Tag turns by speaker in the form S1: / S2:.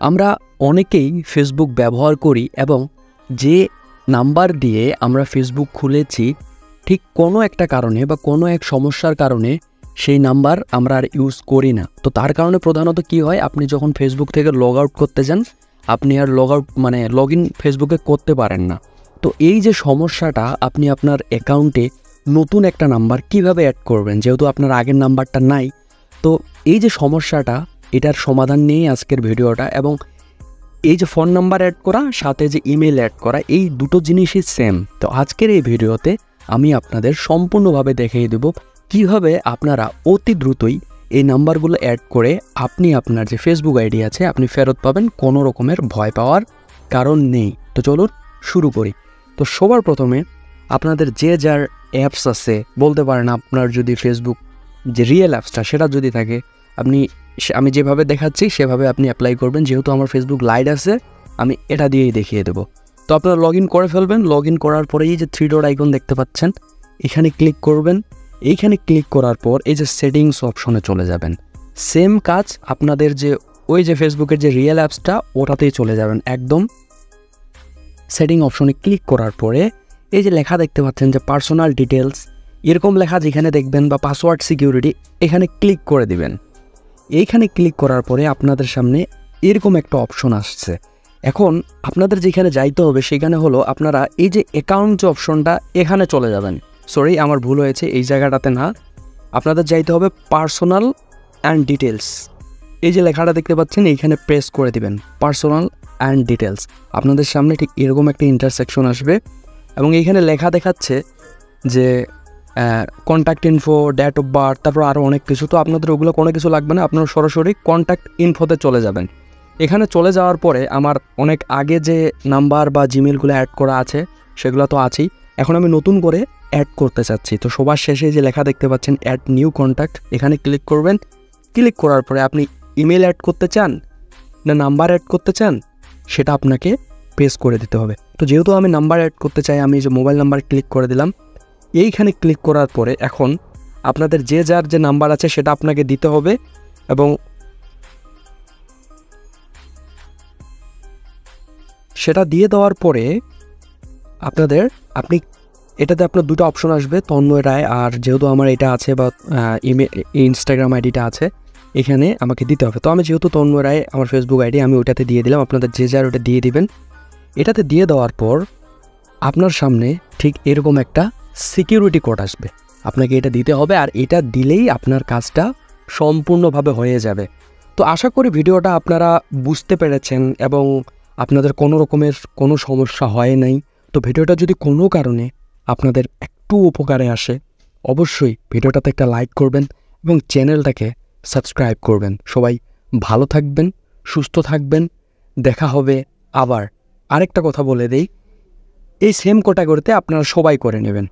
S1: আমরা অনেকেই ফেসবুক ব্যবহার করি এবং যে নাম্বার দিয়ে আমরা ফেসবুক খুলেছি ঠিক কোনো একটা কারণে বা কোনো এক সমস্যার কারণে সেই নাম্বার আমরা আর ইউজ করি না। তো তার কারণে প্রধানত কি হয়, আপনি যখন ফেসবুক থেকে লগ আউট করতে যান আপনি আর লগ ইন ফেসবুকে করতে পারেন না। তো এই যে সমস্যাটা, আপনি আপনার অ্যাকাউন্টে নতুন একটা নাম্বার কিভাবে অ্যাড করবেন, যেহেতু আপনার আগের নাম্বারটা নাই। তো এই যে সমস্যাটা, এটার সমাধান নিয়েই আজকের ভিডিওটা। এবং এই যে ফোন নাম্বার অ্যাড করা সাথে যে ইমেল অ্যাড করা, এই দুটো জিনিসই সেম। তো আজকের এই ভিডিওতে আমি আপনাদের সম্পূর্ণভাবে দেখিয়ে দেব কিভাবে আপনারা অতি দ্রুতই এই নাম্বারগুলো অ্যাড করে আপনি আপনার যে ফেসবুক আইডি আছে আপনি ফেরত পাবেন, কোনো রকমের ভয় পাওয়ার কারণ নেই। তো চলুন শুরু করি। তো সবার প্রথমে আপনাদের যে যার অ্যাপস আছে, বলতে পারেন আপনার যদি ফেসবুক যে রিয়েল অ্যাপসটা সেটা যদি থাকে, আমি যেভাবে দেখাচ্ছি সেভাবে আপনি অ্যাপ্লাই করবেন। যেহেতু আমার ফেসবুক লাইট আছে আমি এটা দিয়েই দেখিয়ে দেবো। তো আপনারা লগ ইন করে ফেলবেন। লগ ইন করার পরে এই যে 3 ডট আইকন দেখতে পাচ্ছেন, এখানে ক্লিক করবেন। এইখানে ক্লিক করার পর এই যে সেটিংস অপশনে চলে যাবেন। সেম কাজ আপনাদের যে ওই যে ফেসবুকের যে রিয়েল অ্যাপসটা ওটাতেই চলে যাবেন। একদম সেটিং অপশনে ক্লিক করার পরে এই যে লেখা দেখতে পাচ্ছেন যে পার্সোনাল ডিটেলস, এরকম লেখা যেখানে দেখবেন, বা পাসওয়ার্ড সিকিউরিটি, এখানে ক্লিক করে দিবেন। এইখানে ক্লিক করার পরে আপনাদের সামনে এরকম একটা অপশন আসছে। এখন আপনাদের যেখানে যাইতে হবে সেখানে হলো আপনারা এই যে অ্যাকাউন্ট যে অপশনটা, এখানে চলে যাবেন। সরি, আমার ভুল হয়েছে, এই জায়গাটাতে না, আপনাদের যাইতে হবে পার্সোনাল অ্যান্ড ডিটেলস। এই যে লেখাটা দেখতে পাচ্ছেন এইখানে প্রেস করে দিবেন, পার্সোনাল অ্যান্ড ডিটেলস। আপনাদের সামনে ঠিক এরকম একটা ইন্টারসেকশন আসবে এবং এইখানে লেখা দেখাচ্ছে যে contact info, date of birth, তারপর আরও অনেক কিছু। তো আপনাদের ওগুলো কোনো কিছু লাগবে না, আপনারা সরাসরি কন্ট্যাক্ট ইনফোতে চলে যাবেন। এখানে চলে যাওয়ার পরে আমার অনেক আগে যে নাম্বার বা জিমেলগুলো অ্যাড করা আছে সেগুলো তো আছেই, এখন আমি নতুন করে অ্যাড করতে চাচ্ছি। তো সবার শেষে যে লেখা দেখতে পাচ্ছেন অ্যাড নিউ কন্ট্যাক্ট, এখানে ক্লিক করবেন। ক্লিক করার পরে আপনি ইমেল অ্যাড করতে চান না নাম্বার অ্যাড করতে চান সেটা আপনাকে প্রেস করে দিতে হবে। তো যেহেতু আমি নাম্বার অ্যাড করতে চাই, আমি যে মোবাইল নাম্বার ক্লিক করে দিলাম। এইখানে ক্লিক করার পরে এখন আপনাদের যে যার যে নাম্বার আছে সেটা আপনাকে দিতে হবে এবং সেটা দিয়ে দেওয়ার পরে আপনি এটাতে আপনার দুটো অপশন আসবে, তন্ময় রায়, আর যেহেতু আমার এটা আছে বা ইনস্টাগ্রাম আইডিটা আছে, এখানে আমাকে দিতে হবে। তো আমি যেহেতু তন্ময় রায় আমার ফেসবুক আইডি, আমি ওইটাতে দিয়ে দিলাম। আপনাদের যে যার ওটা দিয়ে দিবেন। এটাতে দিয়ে দেওয়ার পর আপনার সামনে ঠিক এরকম একটা সিকিউরিটি কোড আসবে, আপনাকে এটা দিতে হবে। আর এটা দিলেই আপনার কাজটা সম্পূর্ণভাবে হয়ে যাবে। তো আশা করি ভিডিওটা আপনারা বুঝতে পেরেছেন এবং আপনাদের কোনো রকমের কোনো সমস্যা হয় নাই। তো ভিডিওটা যদি কোনো কারণে আপনাদের একটু উপকারে আসে, অবশ্যই ভিডিওটাতে একটা লাইক করবেন এবং চ্যানেলটাকে সাবস্ক্রাইব করবেন। সবাই ভালো থাকবেন, সুস্থ থাকবেন, দেখা হবে আবার। আরেকটা কথা বলে দেই, এই সেম ক্যাটাগরিতে আপনারা সবাই করে নেবেন।